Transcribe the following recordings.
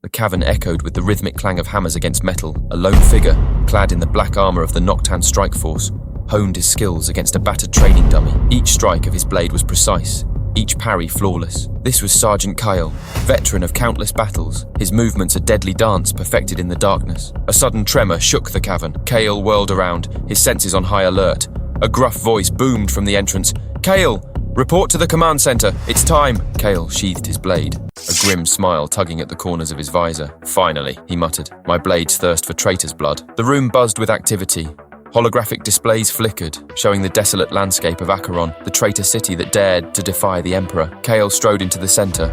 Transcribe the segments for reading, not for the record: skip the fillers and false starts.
The cavern echoed with the rhythmic clang of hammers against metal. A lone figure, clad in the black armor of the Noctan Strike Force, honed his skills against a battered training dummy. Each strike of his blade was precise, each parry flawless. This was Sergeant Kyle, veteran of countless battles, his movements a deadly dance perfected in the darkness. A sudden tremor shook the cavern. Kyle whirled around, his senses on high alert. A gruff voice boomed from the entrance. "Kyle, report to the command center. It's time." Kyle sheathed his blade, a grim smile tugging at the corners of his visor. "Finally," he muttered, "my blades thirst for traitor's blood." The room buzzed with activity. Holographic displays flickered, showing the desolate landscape of Acheron, the traitor city that dared to defy the Emperor. Kale strode into the center,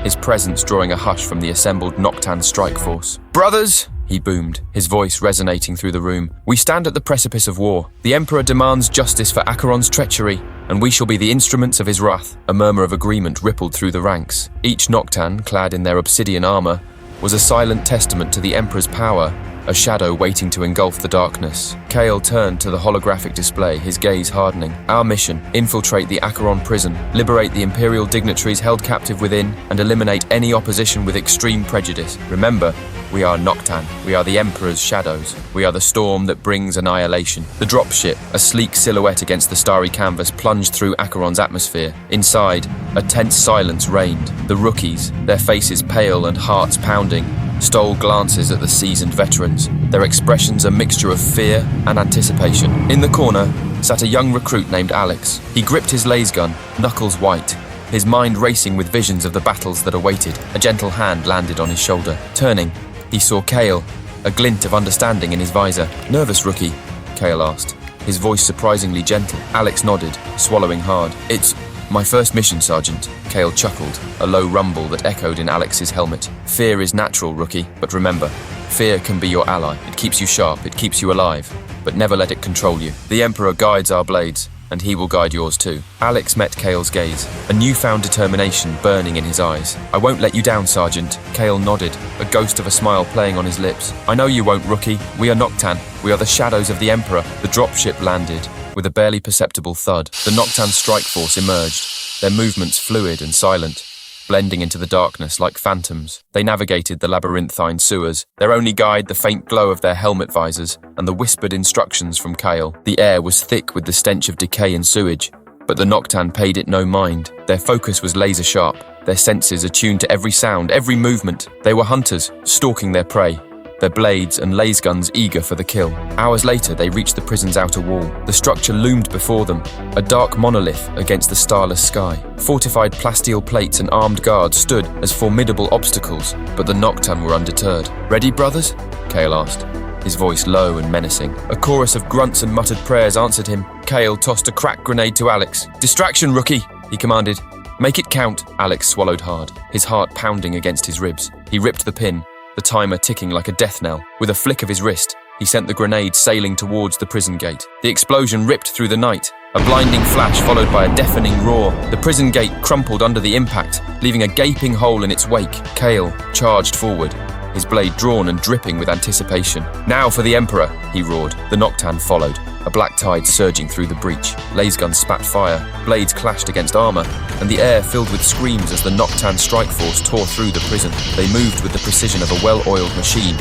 his presence drawing a hush from the assembled Noctan Strike Force. "Brothers!" he boomed, his voice resonating through the room. "We stand at the precipice of war. The Emperor demands justice for Acheron's treachery, and we shall be the instruments of his wrath." A murmur of agreement rippled through the ranks. Each Noctan, clad in their obsidian armor, was a silent testament to the Emperor's power, a shadow waiting to engulf the darkness. Kale turned to the holographic display, his gaze hardening. "Our mission: infiltrate the Acheron prison, liberate the Imperial dignitaries held captive within, and eliminate any opposition with extreme prejudice. Remember, we are Noctan. We are the Emperor's shadows. We are the storm that brings annihilation." The dropship, a sleek silhouette against the starry canvas, plunged through Acheron's atmosphere. Inside, a tense silence reigned. The rookies, their faces pale and hearts pounding, stole glances at the seasoned veterans, their expressions a mixture of fear and anticipation. In the corner sat a young recruit named Alex. He gripped his laser gun, knuckles white, his mind racing with visions of the battles that awaited. A gentle hand landed on his shoulder. Turning, he saw Kale, a glint of understanding in his visor. "Nervous, rookie?" Kale asked, his voice surprisingly gentle. Alex nodded, swallowing hard. "It's my first mission, Sergeant." Kale chuckled, a low rumble that echoed in Alex's helmet. "Fear is natural, rookie, but remember, fear can be your ally. It keeps you sharp, it keeps you alive, but never let it control you. The Emperor guides our blades, and he will guide yours too." Alex met Kale's gaze, a newfound determination burning in his eyes. "I won't let you down, Sergeant." Kale nodded, a ghost of a smile playing on his lips. "I know you won't, rookie. We are Noctan. We are the shadows of the Emperor." The dropship landed. With a barely perceptible thud, the Noctan Strike Force emerged, their movements fluid and silent, blending into the darkness like phantoms. They navigated the labyrinthine sewers, their only guide the faint glow of their helmet visors and the whispered instructions from Kale. The air was thick with the stench of decay and sewage, but the Noctan paid it no mind. Their focus was laser sharp, their senses attuned to every sound, every movement. They were hunters, stalking their prey, their blades and laser guns eager for the kill. Hours later, they reached the prison's outer wall. The structure loomed before them, a dark monolith against the starless sky. Fortified plasteel plates and armed guards stood as formidable obstacles, but the Noctan were undeterred. "Ready, brothers?" Kale asked, his voice low and menacing. A chorus of grunts and muttered prayers answered him. Kale tossed a crack grenade to Alex. "Distraction, rookie," he commanded. "Make it count." Alex swallowed hard, his heart pounding against his ribs. He ripped the pin, the timer ticking like a death knell. With a flick of his wrist, he sent the grenade sailing towards the prison gate. The explosion ripped through the night, a blinding flash followed by a deafening roar. The prison gate crumpled under the impact, leaving a gaping hole in its wake. Kale charged forward, his blade drawn and dripping with anticipation. "Now for the Emperor," he roared. The Noctan followed, a black tide surging through the breach. Laser guns spat fire, blades clashed against armor, and the air filled with screams as the Noctan Strike Force tore through the prison. They moved with the precision of a well-oiled machine,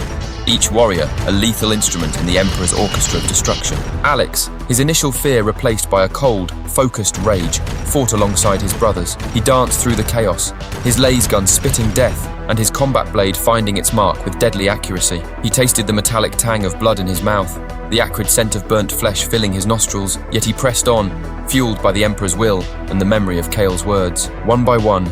each warrior a lethal instrument in the Emperor's orchestra of destruction. Alex, his initial fear replaced by a cold, focused rage, fought alongside his brothers. He danced through the chaos, his laser gun spitting death, and his combat blade finding its mark with deadly accuracy. He tasted the metallic tang of blood in his mouth, the acrid scent of burnt flesh filling his nostrils, yet he pressed on, fueled by the Emperor's will and the memory of Kale's words. One by one,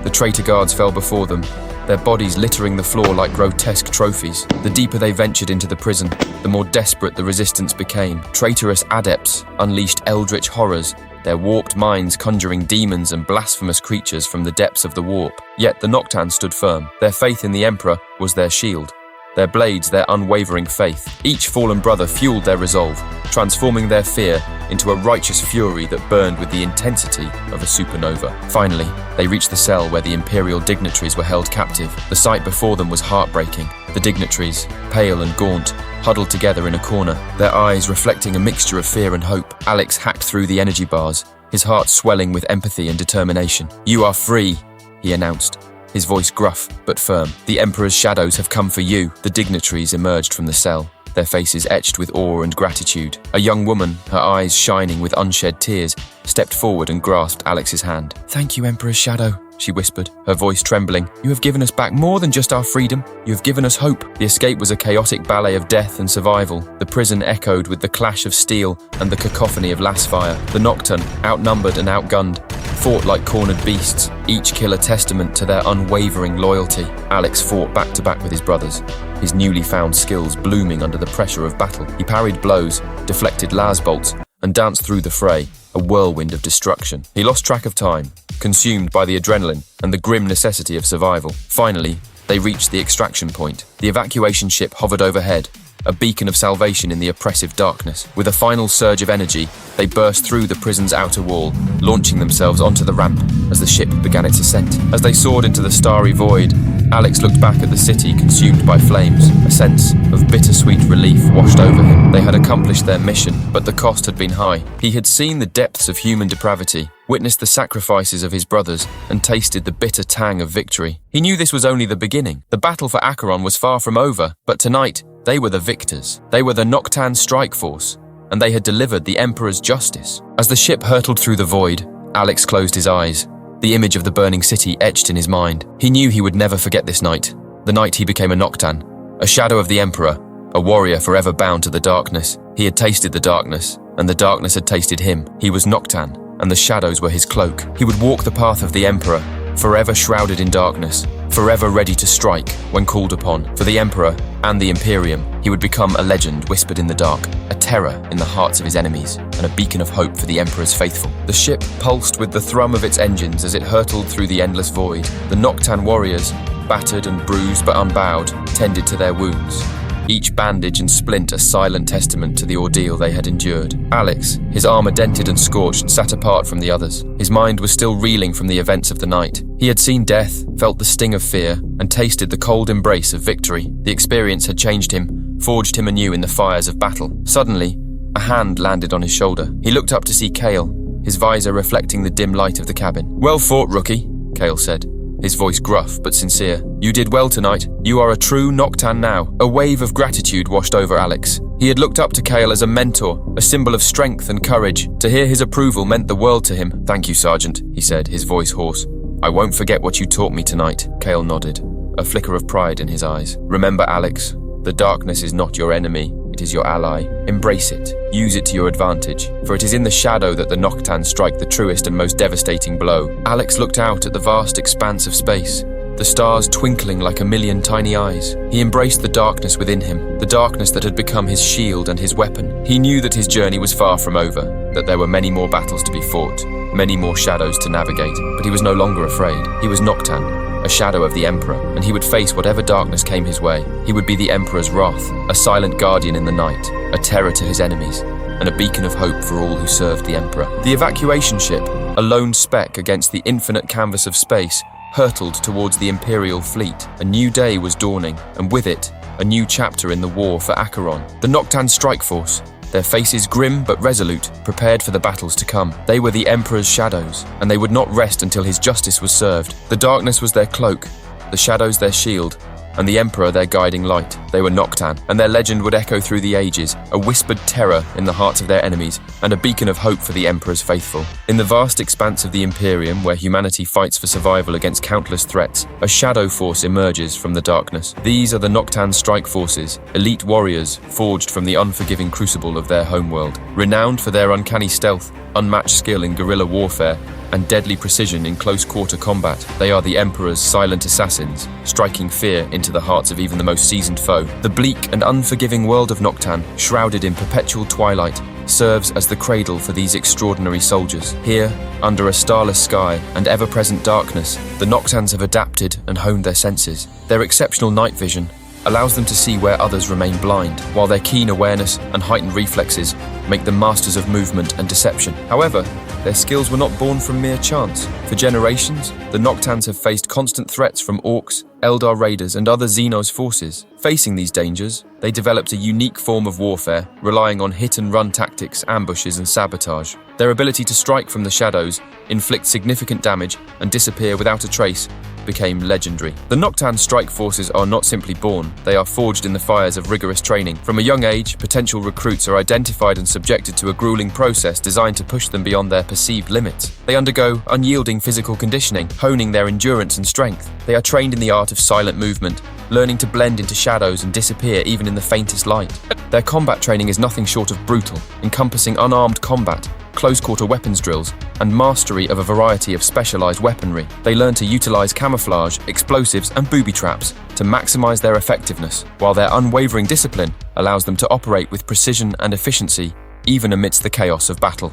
the traitor guards fell before them, their bodies littering the floor like grotesque trophies. The deeper they ventured into the prison, the more desperate the resistance became. Traitorous adepts unleashed eldritch horrors, their warped minds conjuring demons and blasphemous creatures from the depths of the warp. Yet the Noctan stood firm. Their faith in the Emperor was their shield, their blades their unwavering faith. Each fallen brother fueled their resolve, transforming their fear into a righteous fury that burned with the intensity of a supernova. Finally, they reached the cell where the Imperial dignitaries were held captive. The sight before them was heartbreaking. The dignitaries, pale and gaunt, huddled together in a corner, their eyes reflecting a mixture of fear and hope. Alex hacked through the energy bars, his heart swelling with empathy and determination. "You are free," he announced, his voice gruff but firm. "The Emperor's shadows have come for you." The dignitaries emerged from the cell, their faces etched with awe and gratitude. A young woman, her eyes shining with unshed tears, stepped forward and grasped Alex's hand. "Thank you, Emperor's shadow," she whispered, her voice trembling. "You have given us back more than just our freedom. You have given us hope." The escape was a chaotic ballet of death and survival. The prison echoed with the clash of steel and the cacophony of lass fire. The Noctan, outnumbered and outgunned, fought like cornered beasts, each kill a testament to their unwavering loyalty. Alex fought back to back with his brothers, his newly found skills blooming under the pressure of battle. He parried blows, deflected las bolts, and danced through the fray, a whirlwind of destruction. He lost track of time, consumed by the adrenaline and the grim necessity of survival. Finally, they reached the extraction point. The evacuation ship hovered overhead, a beacon of salvation in the oppressive darkness. With a final surge of energy, they burst through the prison's outer wall, launching themselves onto the ramp as the ship began its ascent. As they soared into the starry void, Alex looked back at the city consumed by flames. A sense of bittersweet relief washed over him. They had accomplished their mission, but the cost had been high. He had seen the depths of human depravity, witnessed the sacrifices of his brothers, and tasted the bitter tang of victory. He knew this was only the beginning. The battle for Acheron was far from over, but tonight, they were the victors. They were the Noctan Strike Force, and they had delivered the Emperor's justice. As the ship hurtled through the void, Alex closed his eyes, the image of the burning city etched in his mind. He knew he would never forget this night, the night he became a Noctan, a shadow of the Emperor, a warrior forever bound to the darkness. He had tasted the darkness, and the darkness had tasted him. He was Noctan, and the shadows were his cloak. He would walk the path of the Emperor, forever shrouded in darkness, forever ready to strike when called upon. For the Emperor and the Imperium, he would become a legend whispered in the dark, a terror in the hearts of his enemies, and a beacon of hope for the Emperor's faithful. The ship pulsed with the thrum of its engines as it hurtled through the endless void. The Noctan warriors, battered and bruised but unbowed, tended to their wounds, each bandage and splint a silent testament to the ordeal they had endured. Alex, his armor dented and scorched, sat apart from the others. His mind was still reeling from the events of the night. He had seen death, felt the sting of fear, and tasted the cold embrace of victory. The experience had changed him, forged him anew in the fires of battle. Suddenly, a hand landed on his shoulder. He looked up to see Kale, his visor reflecting the dim light of the cabin. "Well fought, rookie," Kale said, his voice gruff but sincere. "You did well tonight. You are a true Noctan now." A wave of gratitude washed over Alex. He had looked up to Kale as a mentor, a symbol of strength and courage. To hear his approval meant the world to him. "Thank you, Sergeant," he said, his voice hoarse. "I won't forget what you taught me tonight." Kale nodded, a flicker of pride in his eyes. "Remember, Alex, the darkness is not your enemy. It is your ally. Embrace it. Use it to your advantage, for it is in the shadow that the Noctan strike the truest and most devastating blow." Alex looked out at the vast expanse of space, the stars twinkling like a million tiny eyes. He embraced the darkness within him, the darkness that had become his shield and his weapon. He knew that his journey was far from over, that there were many more battles to be fought, many more shadows to navigate, but he was no longer afraid. He was Noctan, a shadow of the Emperor, and he would face whatever darkness came his way. He would be the Emperor's wrath, a silent guardian in the night, a terror to his enemies, and a beacon of hope for all who served the Emperor. The evacuation ship, a lone speck against the infinite canvas of space, hurtled towards the Imperial fleet. A new day was dawning, and with it, a new chapter in the war for Acheron. The Noctan Strike Force, their faces grim but resolute, prepared for the battles to come. They were the Emperor's shadows, and they would not rest until his justice was served. The darkness was their cloak, the shadows their shield, and the Emperor their guiding light. They were Noctan, and their legend would echo through the ages, a whispered terror in the hearts of their enemies, and a beacon of hope for the Emperor's faithful. In the vast expanse of the Imperium, where humanity fights for survival against countless threats, a shadow force emerges from the darkness. These are the Noctan Strike Forces, elite warriors forged from the unforgiving crucible of their homeworld. Renowned for their uncanny stealth, unmatched skill in guerrilla warfare, and deadly precision in close-quarter combat, they are the Emperor's silent assassins, striking fear into the hearts of even the most seasoned foe. The bleak and unforgiving world of Noctan, shrouded in perpetual twilight, serves as the cradle for these extraordinary soldiers. Here, under a starless sky and ever-present darkness, the Noctans have adapted and honed their senses. Their exceptional night vision allows them to see where others remain blind, while their keen awareness and heightened reflexes make them masters of movement and deception. However, their skills were not born from mere chance. For generations, the Noctans have faced constant threats from orcs, Eldar raiders, and other Xenos forces. Facing these dangers, they developed a unique form of warfare, relying on hit-and-run tactics, ambushes, and sabotage. Their ability to strike from the shadows, inflict significant damage, and disappear without a trace became legendary. The Noctan Strike Forces are not simply born, they are forged in the fires of rigorous training. From a young age, potential recruits are identified and subjected to a grueling process designed to push them beyond their perceived limits. They undergo unyielding physical conditioning, honing their endurance and strength. They are trained in the art of silent movement, learning to blend into shadows and disappear even in the faintest light. Their combat training is nothing short of brutal, encompassing unarmed combat, close-quarter weapons drills, and mastery of a variety of specialized weaponry. They learn to utilize camouflage, explosives, and booby traps to maximize their effectiveness, while their unwavering discipline allows them to operate with precision and efficiency, even amidst the chaos of battle.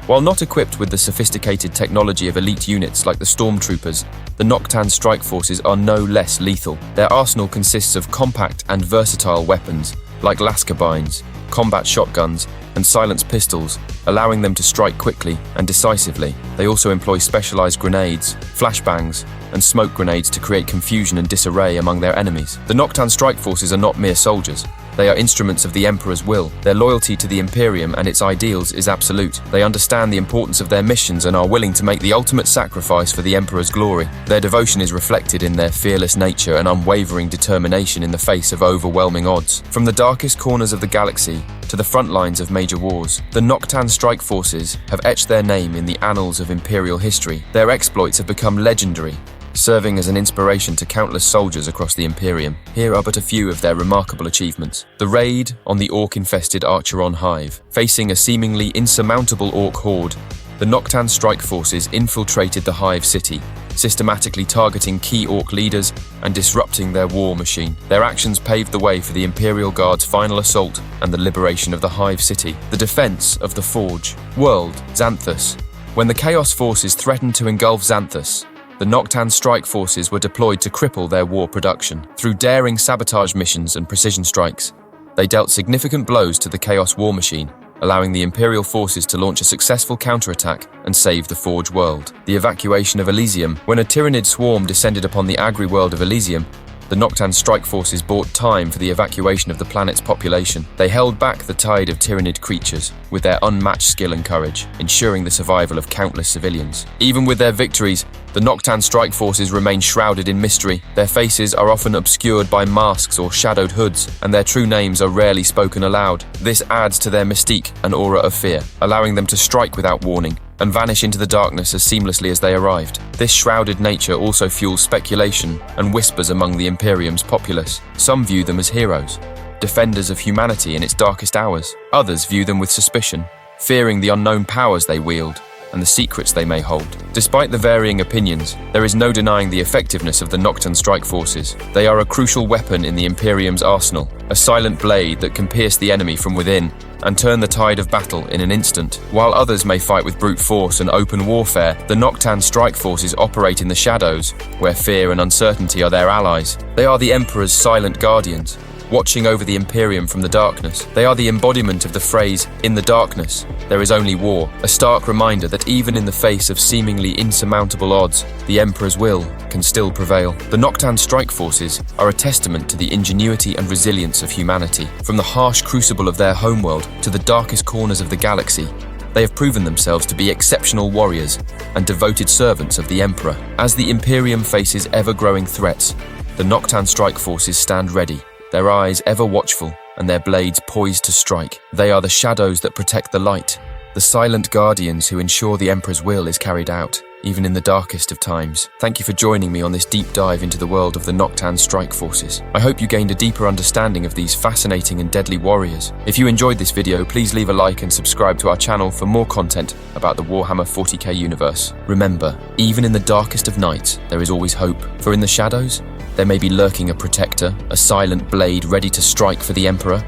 While not equipped with the sophisticated technology of elite units like the Stormtroopers, the Noctan Strike Forces are no less lethal. Their arsenal consists of compact and versatile weapons, like las carbines, combat shotguns, and silenced pistols, allowing them to strike quickly and decisively. They also employ specialized grenades, flashbangs, and smoke grenades to create confusion and disarray among their enemies. The Noctan Strike Forces are not mere soldiers. They are instruments of the Emperor's will. Their loyalty to the Imperium and its ideals is absolute. They understand the importance of their missions and are willing to make the ultimate sacrifice for the Emperor's glory. Their devotion is reflected in their fearless nature and unwavering determination in the face of overwhelming odds. From the darkest corners of the galaxy to the front lines of major wars, the Noctan Strike Forces have etched their name in the annals of Imperial history. Their exploits have become legendary, serving as an inspiration to countless soldiers across the Imperium. Here are but a few of their remarkable achievements. The raid on the orc-infested Archeron hive. Facing a seemingly insurmountable orc horde, the Noctan Strike Forces infiltrated the hive city, systematically targeting key orc leaders and disrupting their war machine. Their actions paved the way for the Imperial Guard's final assault and the liberation of the hive city. The defense of the Forge. World, Xanthus. When the Chaos Forces threatened to engulf Xanthus, the Noctan Strike Forces were deployed to cripple their war production. Through daring sabotage missions and precision strikes, they dealt significant blows to the Chaos war machine, allowing the Imperial forces to launch a successful counterattack and save the Forge world. The evacuation of Elysium. When a Tyranid swarm descended upon the agri-world of Elysium, the Noctan Strike Forces bought time for the evacuation of the planet's population. They held back the tide of Tyranid creatures with their unmatched skill and courage, ensuring the survival of countless civilians. Even with their victories, the Noctan Strike Forces remain shrouded in mystery. Their faces are often obscured by masks or shadowed hoods, and their true names are rarely spoken aloud. This adds to their mystique and aura of fear, allowing them to strike without warning and vanish into the darkness as seamlessly as they arrived. This shrouded nature also fuels speculation and whispers among the Imperium's populace. Some view them as heroes, defenders of humanity in its darkest hours. Others view them with suspicion, fearing the unknown powers they wield and the secrets they may hold. Despite the varying opinions, there is no denying the effectiveness of the Noctan Strike Forces. They are a crucial weapon in the Imperium's arsenal, a silent blade that can pierce the enemy from within and turn the tide of battle in an instant. While others may fight with brute force and open warfare, the Noctan Strike Forces operate in the shadows, where fear and uncertainty are their allies. They are the Emperor's silent guardians, watching over the Imperium from the darkness. They are the embodiment of the phrase, "In the darkness, there is only war," a stark reminder that even in the face of seemingly insurmountable odds, the Emperor's will can still prevail. The Noctan Strike Forces are a testament to the ingenuity and resilience of humanity. From the harsh crucible of their homeworld to the darkest corners of the galaxy, they have proven themselves to be exceptional warriors and devoted servants of the Emperor. As the Imperium faces ever-growing threats, the Noctan Strike Forces stand ready, their eyes ever watchful and their blades poised to strike. They are the shadows that protect the light, the silent guardians who ensure the Emperor's will is carried out, even in the darkest of times. Thank you for joining me on this deep dive into the world of the Noctan Strike Forces. I hope you gained a deeper understanding of these fascinating and deadly warriors. If you enjoyed this video, please leave a like and subscribe to our channel for more content about the Warhammer 40K universe. Remember, even in the darkest of nights, there is always hope, for in the shadows, there may be lurking a protector, a silent blade ready to strike for the Emperor.